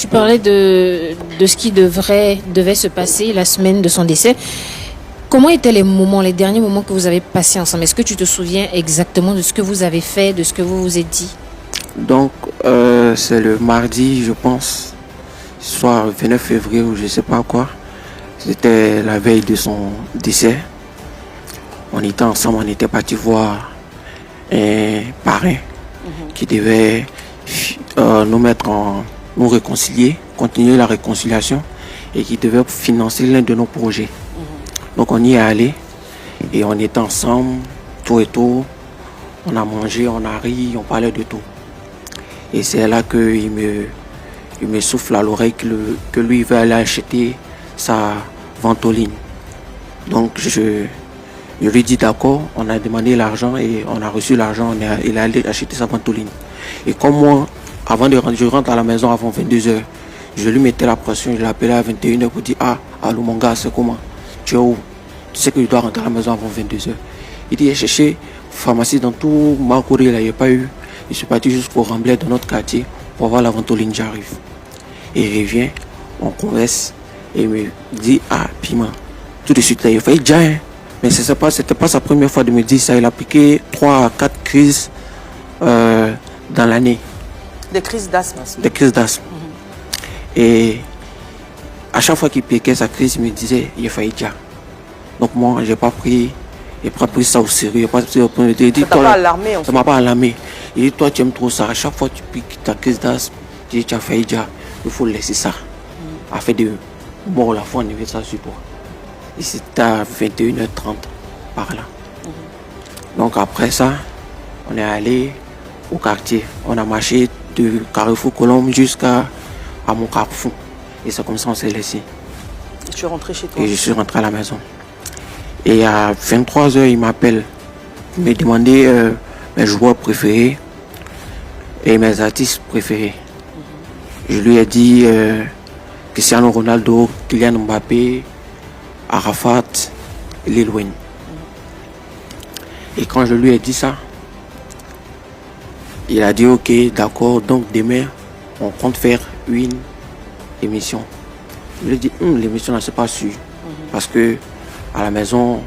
Tu parlais de ce qui devait se passer la semaine de son décès. Comment étaient les derniers moments que vous avez passés ensemble? Est-ce que tu te souviens exactement de ce que vous avez fait, de ce que vous vous êtes dit? Donc, c'est le mardi, je pense, soit 29 février ou je ne sais pas quoi. C'était la veille de son décès. On était ensemble, on était parti voir un parrain qui devait nous réconcilier, continuer la réconciliation et qui devait financer l'un de nos projets. Donc on y est allé et on était ensemble, tout et tout. On a mangé, on a ri, on parlait de tout. Et c'est là qu'il me souffle à l'oreille que lui il veut aller acheter sa ventoline. Donc je lui dis d'accord, on a demandé l'argent et on a reçu l'argent, il a allé acheter sa ventoline. Et comme moi, avant de rentrer, je rentre à la maison avant 22h, je lui mettais la pression, je l'appelais à 21h pour dire ah, allô mon gars, c'est comment? Tu es où? Tu sais que je dois rentrer à la maison avant 22h. Il dit, j'ai cherché pharmacie dans tout ma courrier, là, il n'y a pas eu. Je suis parti jusqu'au Remblai de notre quartier pour voir la ventoline, j'arrive. Et il revient, on converse, et il me dit, ah, piment. Tout de suite, là, il a failli déjà, hein. Mais c'était pas sa première fois de me dire ça. Il a piqué 3 à 4 crises dans l'année. Des crises d'asthme. Des crises d'asthme. Et à chaque fois qu'il piquait sa crise, il me disait, il a failli déjà. Donc moi, j'ai pas pris ça au sérieux. Ça m'a pas alarmé. Ça m'a pas alarmé. Il dit, toi, tu aimes trop ça. À chaque fois que tu piques ta crise d'asthme, tu as failli déjà. Il faut laisser ça. À fait de mort la fois, on avait ça sur toi. Et c'était à 21h30 par là. Donc après ça, on est allé au quartier. On a marché de Carrefour Colombe jusqu'à mon Carrefour. Et c'est comme ça qu'on s'est laissé. Et tu es rentré chez toi? Et je suis rentré à la maison. Et à 23h, il m'appelle. Il me demandait mes joueurs préférés et mes artistes préférés. Je lui ai dit Cristiano Ronaldo, Kylian Mbappé, Arafat, Lil Wayne. Et quand je lui ai dit ça, il a dit ok, d'accord, donc demain, on compte faire une émission. Je lui ai dit, l'émission là, c'est pas sûr. Parce que à la maison,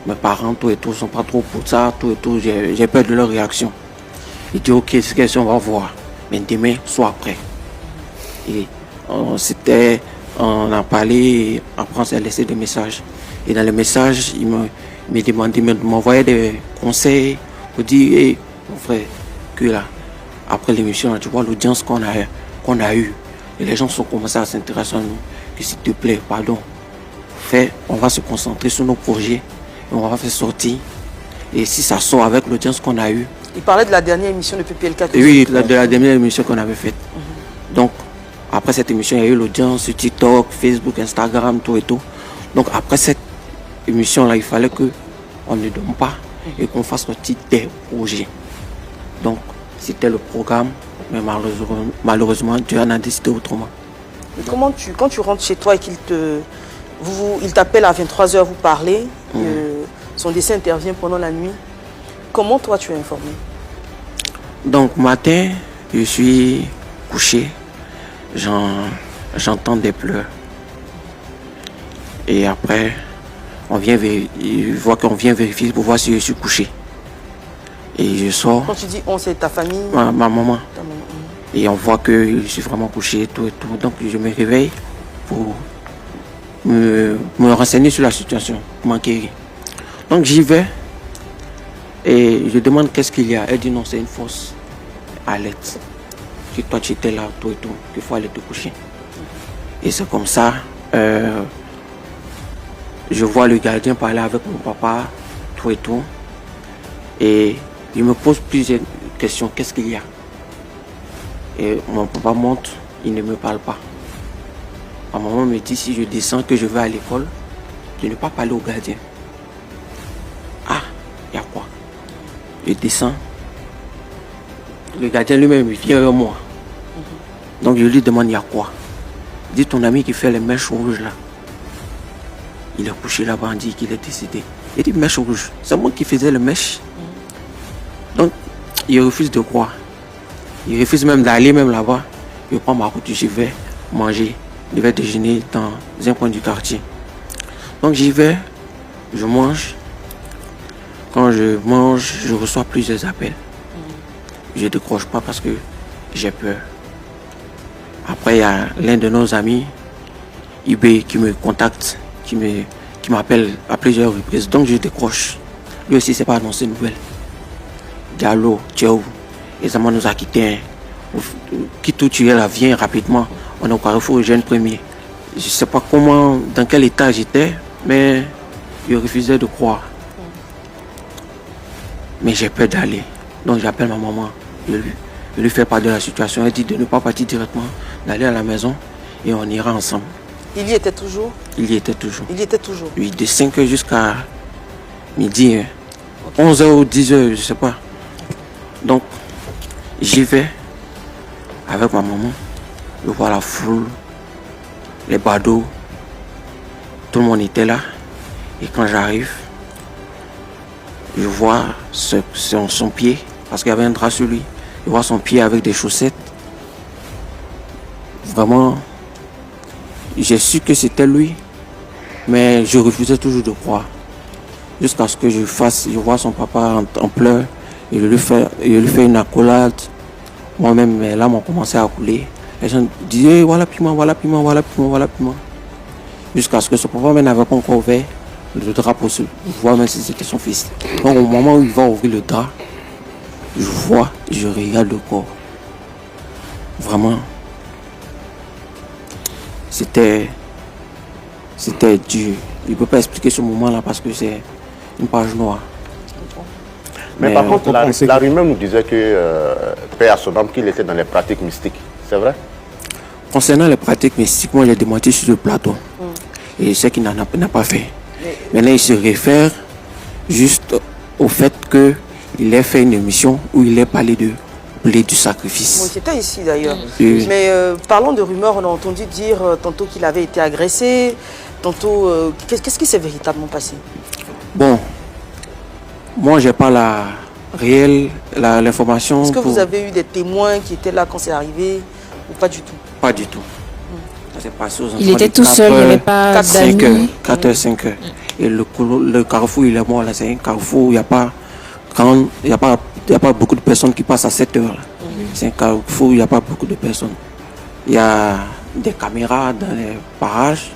mes parents, tout et tout, sont pas trop pour ça, tout et tout, j'ai peur de leur réaction. Il dit ok, c'est question, on va voir. Mais demain, soit après. Et on a parlé, après on s'est laissé des messages. Et dans les messages, il me demandait, il m'envoyait des conseils pour dire, hey, mon frère, que là, après l'émission, tu vois l'audience qu'on a eue. Et les gens sont commencés à s'intéresser à nous. Que s'il te plaît, pardon, on va se concentrer sur nos projets. Et on va faire sortir. Et si ça sort avec l'audience qu'on a eue. Il parlait de la dernière émission de PPLK. Oui, de la dernière émission qu'on avait faite. Donc, après cette émission, il y a eu l'audience sur TikTok, Facebook, Instagram, tout et tout. Donc, après cette émission-là, il fallait qu'on ne dorme pas et qu'on fasse sortir des projets. Donc, c'était le programme, mais malheureusement, Dieu en a décidé autrement. Et quand tu rentres chez toi et qu'il t'appelle à 23h, vous parlez, son décès intervient pendant la nuit, comment toi tu es informé? Donc, matin, je suis couché, j'entends des pleurs. Et après, il voit qu'on vient vérifier pour voir si je suis couché. Et je sors. Quand tu dis on, c'est ta famille? Ma maman. Ta maman. Et on voit que je suis vraiment couché, tout et tout. Donc je me réveille pour me renseigner sur la situation, pour m'enquérir. Donc j'y vais et je demande qu'est-ce qu'il y a. Elle dit non, c'est une fausse alerte. Que toi tu étais là, tout et tout, qu'il faut aller te coucher. Et c'est comme ça, je vois le gardien parler avec mon papa, tout et tout. Et il me pose plusieurs questions. Qu'est-ce qu'il y a? Et mon papa monte, il ne me parle pas. Ma maman me dit si je descends que je vais à l'école, je ne vais pas parler au gardien. Ah, il y a quoi? Je descends. Le gardien lui-même vient vers moi. Donc je lui demande il y a quoi? Il dit ton ami qui fait les mèches rouges là. Il est couché là-bas, on dit qu'il est décédé. Il dit mèche rouge, c'est moi qui faisais les mèches. Donc il refuse de croire. Il refuse même d'aller même là-bas. Je prends ma route, je vais manger, je devais déjeuner dans un coin du quartier. Donc j'y vais, je mange. Quand je mange, je reçois plusieurs appels. Je ne décroche pas parce que j'ai peur. Après, il y a l'un de nos amis, IB, qui me contacte, qui m'appelle à plusieurs reprises. Donc je décroche. Lui aussi, c'est pas annoncé nouvelle. Diallo, ciao. Les amants nous a quittés. Quitte où tu es là, viens rapidement. On est au carrefour jeune premier. Je ne sais pas comment, dans quel état j'étais, mais je refusais de croire. Mais j'ai peur d'aller. Donc j'appelle ma maman. Je lui fais part de la situation. Elle dit de ne pas partir directement, d'aller à la maison et on ira ensemble. Il y était toujours? Il y était toujours. Il y était toujours? Oui, de 5h jusqu'à midi. 11h ou 10h, je ne sais pas. Donc, j'y vais avec ma maman. Je vois la foule, les badauds. Tout le monde était là. Et quand j'arrive, je vois son pied, parce qu'il y avait un drap sur lui. Je vois son pied avec des chaussettes. Vraiment, j'ai su que c'était lui, mais je refusais toujours de croire. Jusqu'à ce que je vois son papa en pleurs, et je lui fais une accolade. Moi-même, mes larmes ont commencé à couler. Les gens disaient, voilà piment, voilà piment, voilà piment, voilà piment. Jusqu'à ce que son papa n'avait pas encore ouvert le drap pour voir même si c'était son fils. Donc au moment où il va ouvrir le drap, je vois, je regarde le corps. Vraiment, c'était dur. Je ne peux pas expliquer ce moment-là parce que c'est une page noire. Mais par contre, la rumeur nous disait que, père à son âme, qu'il était dans les pratiques mystiques. C'est vrai? Concernant les pratiques mystiques, moi j'ai démenti sur le plateau. Et je sais qu'il n'a pas fait. Maintenant, il se réfère juste au fait qu'il ait fait une émission où il ait parlé du sacrifice. Oui, c'était ici d'ailleurs. Mais parlons de rumeurs, on a entendu dire tantôt qu'il avait été agressé, tantôt... Qu'est-ce qui s'est véritablement passé? Bon, moi j'ai pas l'information. Est-ce que vous avez eu des témoins qui étaient là quand c'est arrivé ou pas du tout? Pas du tout. Passé aux il était tout seul, il n'y avait pas d'amis. 4h, 5h. Et le carrefour, il est mort là. C'est un carrefour où il n'y a pas beaucoup de personnes qui passent à 7h. C'est un carrefour où il n'y a pas beaucoup de personnes. Il y a des caméras dans les parages,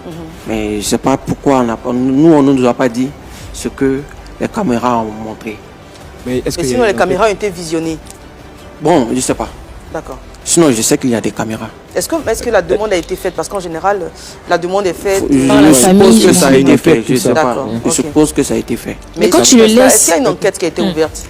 mais je ne sais pas pourquoi on ne nous a pas dit ce que les caméras ont montré. Mais sinon, les caméras ont été visionnées? Bon, je ne sais pas. D'accord. Sinon, je sais qu'il y a des caméras. Est-ce que la demande a été faite? Parce qu'en général, la demande est faite par la famille. Je suppose que ça a été fait. Je ne sais pas. Je Ok. suppose que ça a été fait. Mais quand tu le laisses... Est-ce qu'il y a une enquête qui a été ouverte?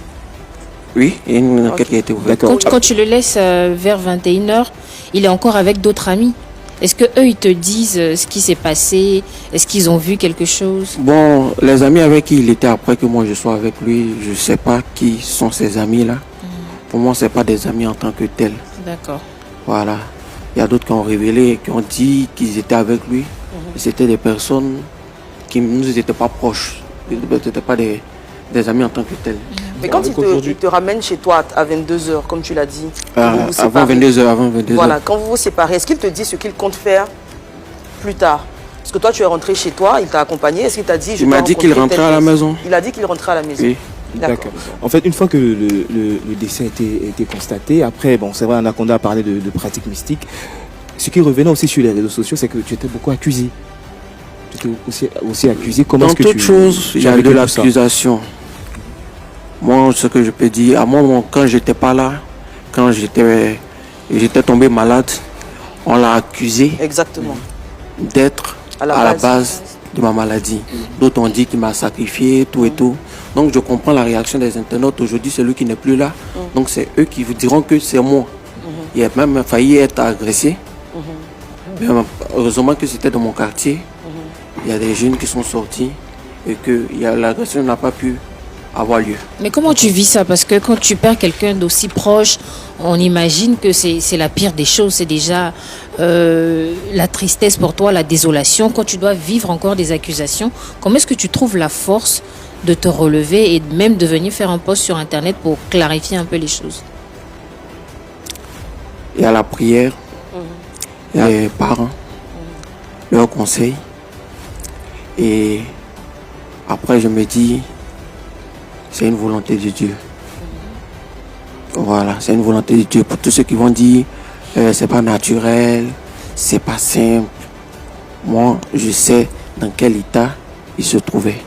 Oui, il y a une enquête qui a été ouverte. Quand tu le laisses vers 21h, il est encore avec d'autres amis. Est-ce qu'eux, ils te disent ce qui s'est passé? Est-ce qu'ils ont vu quelque chose? Bon, les amis avec qui il était après que moi je sois avec lui, je ne sais pas qui sont ces amis-là. Pour moi, ce n'est pas des amis en tant que tels. D'accord. Voilà. Il y a d'autres qui ont révélé, qui ont dit qu'ils étaient avec lui. C'était des personnes qui ne nous étaient pas proches. Ils n'étaient pas des amis en tant que tels. Mais quand il te ramène chez toi à 22h, comme tu l'as dit, vous vous avant séparez. 22h. Voilà, quand vous vous séparez, est-ce qu'il te dit ce qu'il compte faire plus tard? Parce que toi, tu es rentré chez toi, il t'a accompagné. Est-ce qu'il t'a dit... Il m'a dit qu'il rentrait à la maison. Il a dit qu'il rentrait à la maison. Oui. D'accord. En fait, une fois que le décès a été constaté, après, bon, c'est vrai, Anaconda a parlé de pratiques mystiques. Ce qui revenait aussi sur les réseaux sociaux, c'est que tu étais beaucoup accusé. Tu étais aussi accusé. Comment est-ce que Dans toute chose, il y a de l'accusation. Moi, ce que je peux dire, à moi, quand j'étais pas là, quand j'étais tombé malade, on l'a accusé Exactement. d'être à la base de ma maladie. D'autres ont dit qu'il m'a sacrifié, tout et tout. Donc je comprends la réaction des internautes. Aujourd'hui, c'est lui qui n'est plus là. Donc c'est eux qui vous diront que c'est moi. Il a même failli être agressé. Mais heureusement que c'était dans mon quartier. Il y a des jeunes qui sont sortis et que l'agression n'a pas pu avoir lieu. Mais comment tu vis ça? Parce que quand tu perds quelqu'un d'aussi proche, on imagine que c'est la pire des choses. C'est déjà la tristesse pour toi, la désolation. Quand tu dois vivre encore des accusations, comment est-ce que tu trouves la force de te relever et même de venir faire un post sur Internet pour clarifier un peu les choses? Il y a la prière, les parents, leurs conseils. Et après, je me dis, c'est une volonté de Dieu. Voilà, c'est une volonté de Dieu. Pour tous ceux qui vont dire, c'est pas naturel, c'est pas simple. Moi, je sais dans quel état il se trouvait.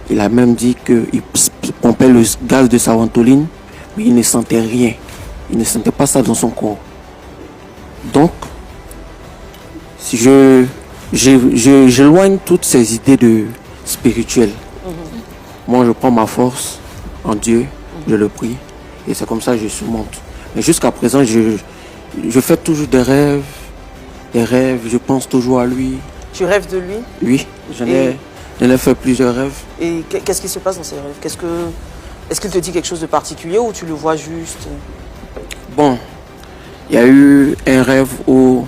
Il a même dit qu'il pompait le gaz de sa ventoline, mais il ne sentait rien. Il ne sentait pas ça dans son corps. Donc, si j'éloigne toutes ces idées de spirituelles. Moi, je prends ma force en Dieu, je le prie, et c'est comme ça que je surmonte. Mais jusqu'à présent, je fais toujours des rêves, je pense toujours à lui. Tu rêves de lui? Oui, j'en ai fait plusieurs rêves. Et qu'est-ce qui se passe dans ces rêves? Est-ce qu'il te dit quelque chose de particulier ou tu le vois juste? Bon, il y a eu un rêve où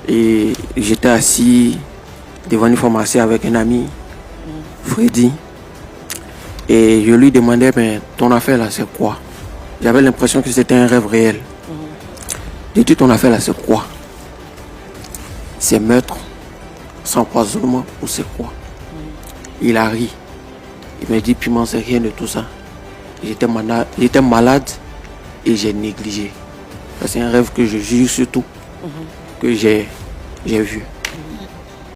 j'étais assis devant une pharmacie avec un ami, Freddy. Et je lui demandais, mais ton affaire là, c'est quoi? J'avais l'impression que c'était un rêve réel. J'ai dit, ton affaire là, c'est quoi? C'est meurtre, sans empoisonnement ou c'est quoi? Il a ri. Il m'a dit, Piment, c'est rien de tout ça. J'étais malade et j'ai négligé. C'est un rêve que je juge surtout, que j'ai vu.